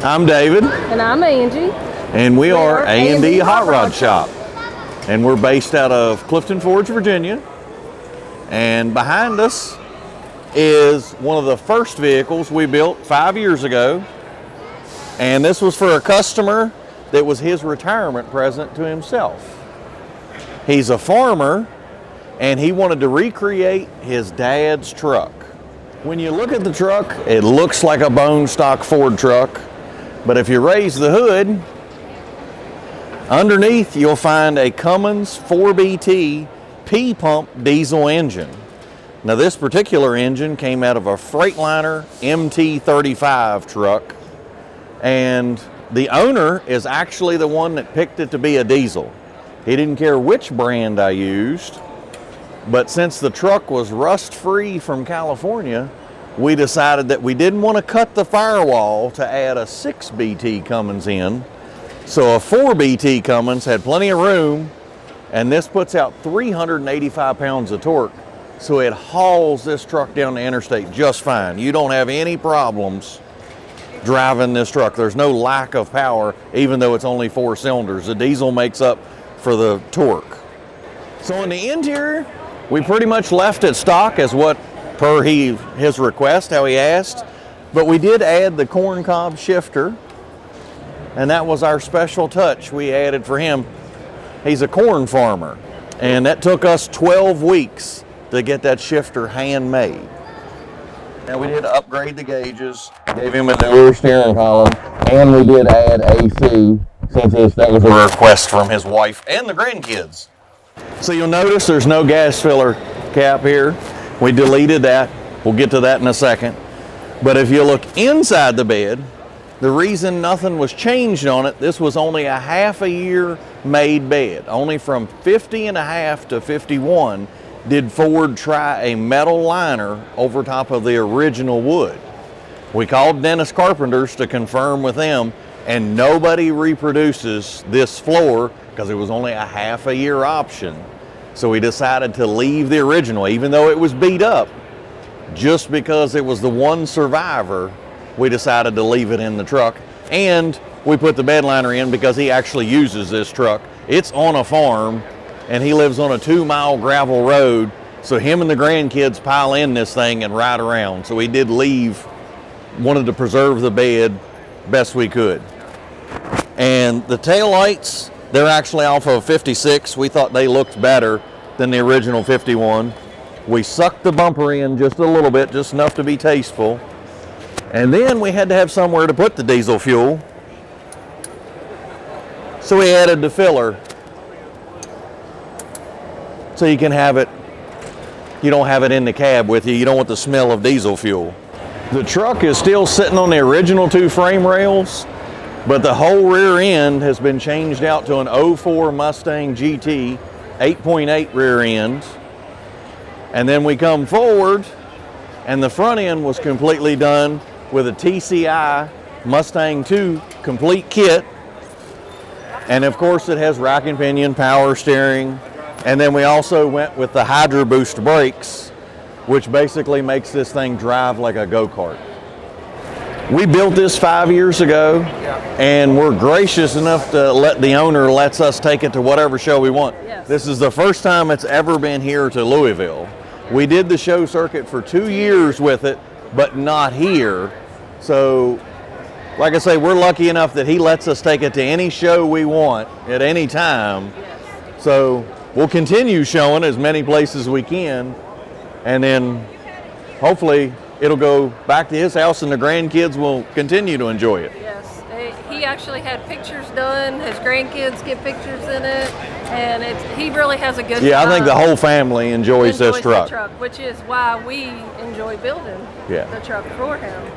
I'm David. And I'm Angie. And we are A&D Hot Rod Shop. And we're based out of Clifton Forge, Virginia. And behind us is one of the first vehicles we built 5 years ago. And this was for a customer that was his retirement present to himself. He's a farmer and he wanted to recreate his dad's truck. When you look at the truck, it looks like a bone stock Ford truck. But if you raise the hood, underneath you'll find a Cummins 4BT P-pump diesel engine. Now this particular engine came out of a Freightliner MT35 truck, and the owner is actually the one that picked it to be a diesel. He didn't care which brand I used, but since the truck was rust-free from California, we decided that we didn't want to cut the firewall to add a 6BT Cummins in. So a 4BT Cummins had plenty of room, and this puts out 385 pounds of torque. So it hauls this truck down the interstate just fine. You don't have any problems driving this truck. There's no lack of power, even though it's only 4 cylinders. The diesel makes up for the torque. So in the interior, we pretty much left it stock as what per his request, how he asked. But we did add the corn cob shifter, and that was our special touch we added for him. He's a corn farmer, and that took us 12 weeks to get that shifter handmade. Now we did upgrade the gauges, gave him a newer steering column, and we did add AC since that was a request from his wife and the grandkids. So you'll notice there's no gas filler cap here. We deleted that. We'll get to that in a second. But if you look inside the bed, the reason nothing was changed on it, this was only a half a year made bed. Only from 50 and a half to 51 did Ford try a metal liner over top of the original wood. We called Dennis Carpenters to confirm with them, and nobody reproduces this floor because it was only a half a year option. So we decided to leave the original, even though it was beat up. Just because it was the one survivor, we decided to leave it in the truck. And we put the bed liner in because he actually uses this truck. It's on a farm, and he lives on a 2-mile gravel road. So him and the grandkids pile in this thing and ride around. So we did leave, wanted to preserve the bed best we could. And the taillights, they're actually off of 56. We thought they looked better than the original 51. We sucked the bumper in just a little bit, just enough to be tasteful. And then we had to have somewhere to put the diesel fuel. So we added the filler. So you can have it, you don't have it in the cab with you. You don't want the smell of diesel fuel. The truck is still sitting on the original 2 frame rails, but the whole rear end has been changed out to an 04 Mustang GT 8.8 rear end. And then we come forward, and the front end was completely done with a TCI Mustang 2 complete kit. And of course it has rack and pinion, power steering. And then we also went with the Hydro Boost brakes, which basically makes this thing drive like a go-kart. We built this 5 years ago, and we're gracious enough to let the owner lets us take it to whatever show we want. Yes. This is the first time it's ever been here to Louisville. We did the show circuit for 2 years with it, but not here. So, like I say, we're lucky enough that he lets us take it to any show we want at any time. Yes. So we'll continue showing as many places as we can, and then hopefully it'll go back to his house and the grandkids will continue to enjoy it. Yes. He actually had pictures done. His grandkids get pictures in it, and he really has a good time. I think the whole family enjoys this truck. Which is why we enjoy building the truck for him.